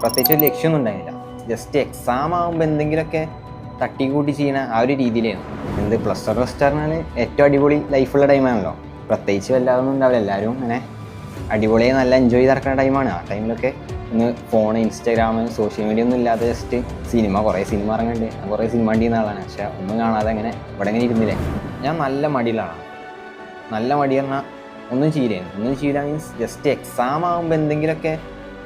പ്രത്യേകിച്ച് ഒരു ലക്ഷ്യമൊന്നും ഉണ്ടായില്ല. ജസ്റ്റ് എക്സാം ആകുമ്പോൾ എന്തെങ്കിലുമൊക്കെ തട്ടിക്കൂട്ടി ചെയ്യുന്ന ആ ഒരു രീതിയിലായിരുന്നു. എന്ത് പ്ലസ് വൺ ഫസ്റ്റ് പറഞ്ഞാൽ ഏറ്റവും അടിപൊളി ലൈഫുള്ള ടൈമാണല്ലോ. പ്രത്യേകിച്ച് വല്ലാതൊന്നും ഉണ്ടാവില്ല, എല്ലാവരും ഇങ്ങനെ അടിപൊളിയായി നല്ല എൻജോയ് ചെയ്ത് നടക്കുന്ന ടൈമാണ്. ആ ടൈമിലൊക്കെ ഒന്ന് ഫോൺ, ഇൻസ്റ്റാഗ്രാം, സോഷ്യൽ മീഡിയ ഒന്നും ഇല്ലാതെ ജസ്റ്റ് കുറേ സിനിമ ഇറങ്ങുന്നുണ്ട്. ഞാൻ കുറേ സിനിമ കണ്ടിരുന്ന ആളാണ്. പക്ഷേ ഒന്നും കാണാതെ അങ്ങനെ ഇവിടെ ഇങ്ങനെ ഇരുന്നില്ലേ. ഞാൻ നല്ല മടിയിലാണ്. നല്ല മടി പറഞ്ഞാൽ ഒന്നും ചെയ്യില്ല മീൻസ് ജസ്റ്റ് എക്സാം ആകുമ്പോൾ എന്തെങ്കിലുമൊക്കെ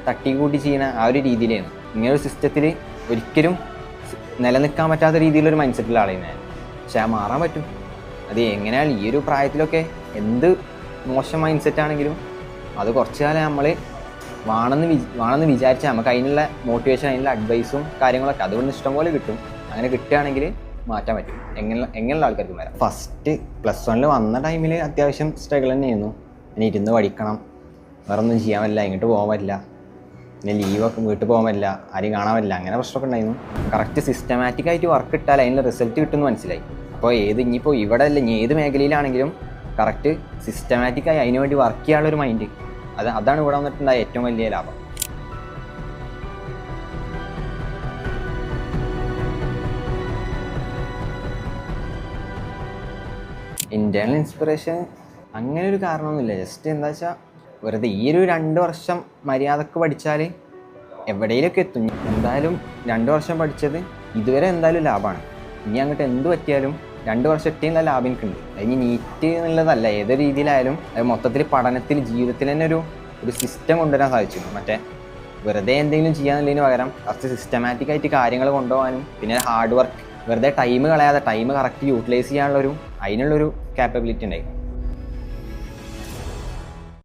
തട്ടിക്കൂട്ടി ചെയ്യുന്ന ആ ഒരു രീതിയിലായിരുന്നു. ഇങ്ങനൊരു സിസ്റ്റത്തിൽ ഒരിക്കലും നിലനിൽക്കാൻ പറ്റാത്ത രീതിയിലൊരു മൈൻഡ് സെറ്റുള്ള ആളായിരുന്നു ഞാൻ. പക്ഷേ ആ മാറാൻ പറ്റും. അത് എങ്ങനെയാണ് ഈ ഒരു പ്രായത്തിലൊക്കെ എന്ത് മോശം മൈൻഡ് സെറ്റാണെങ്കിലും അത് കുറച്ച് കാലം നമ്മൾ വേണമെന്ന് വിചാരിച്ചാൽ നമുക്ക് അതിനുള്ള മോട്ടിവേഷൻ, അതിനുള്ള അഡ്വൈസും കാര്യങ്ങളൊക്കെ അതുകൊണ്ട് ഇഷ്ടംപോലെ കിട്ടും. അങ്ങനെ കിട്ടുകയാണെങ്കിൽ മാറ്റാൻ പറ്റും. എങ്ങനെയുള്ള ആൾക്കാർക്ക് വരാം. ഫസ്റ്റ് പ്ലസ് വണ്ണിൽ വന്ന ടൈമിൽ അത്യാവശ്യം സ്ട്രഗിൾ തന്നെയായിരുന്നു. പിന്നെ ഇരുന്ന് പഠിക്കണം, വേറെ ഒന്നും ചെയ്യാൻ പറ്റില്ല, ഇങ്ങോട്ട് പോകാൻ പറ്റില്ല, പിന്നെ ലീവൊക്കെ വീട്ടിൽ പോകാൻ പറ്റില്ല, ആരും കാണാൻ പറ്റില്ല, അങ്ങനെ പ്രശ്നമൊക്കെ ഉണ്ടായിരുന്നു. കറക്റ്റ് സിസ്റ്റമാറ്റിക്കായിട്ട് വർക്ക് ഇട്ടാൽ അതിൻ്റെ റിസൾട്ട് കിട്ടുമെന്ന് മനസ്സിലായി. അപ്പോൾ ഇനിയിപ്പോൾ ഇവിടെ അല്ല, ഇനി ഏത് മേഖലയിലാണെങ്കിലും കറക്റ്റ് സിസ്റ്റമാറ്റിക്കായി അതിന് വേണ്ടി വർക്ക് ചെയ്യാനുള്ളൊരു മൈൻഡ്, അതാണ് ഇവിടെ വന്നിട്ടുണ്ടായ ഏറ്റവും വലിയ ലാഭം. ഇൻറ്റേർണൽ ഇൻസ്പിറേഷൻ അങ്ങനെ ഒരു കാരണമൊന്നുമില്ല. ജസ്റ്റ് എന്താ വെച്ചാൽ വെറുതെ ഈ ഒരു 2 വർഷം മര്യാദക്ക് പഠിച്ചാൽ എവിടെയെങ്കിലുമൊക്കെ എത്തും. എന്തായാലും 2 വർഷം പഠിച്ചത് ഇതുവരെ എന്തായാലും ലാഭമാണ്. ഇനി അങ്ങോട്ട് എന്ത് പറ്റിയാലും 2 വർഷം ഏറ്റവും നല്ല ലാഭം എനിക്കുണ്ട്. അതിന് നീറ്റ് എന്നുള്ളതല്ല, ഏതൊരു രീതിയിലായാലും അത് മൊത്തത്തിൽ പഠനത്തിൽ, ജീവിതത്തിൽ തന്നെ ഒരു സിസ്റ്റം കൊണ്ടുവരാൻ സാധിച്ചു. മറ്റേ വെറുതെ എന്തെങ്കിലും ചെയ്യാന്നുള്ളതിന് പകരം കുറച്ച് സിസ്റ്റമാറ്റിക്കായിട്ട് കാര്യങ്ങൾ കൊണ്ടുപോകാനും പിന്നെ ഹാർഡ് വർക്ക്, വെറുതെ ടൈം കളയാതെ ടൈം കറക്റ്റ് യൂട്ടിലൈസ് ചെയ്യാനുള്ളൊരു അതിനുള്ളൊരു ക്യാപ്പബിലിറ്റി ഉണ്ടായി.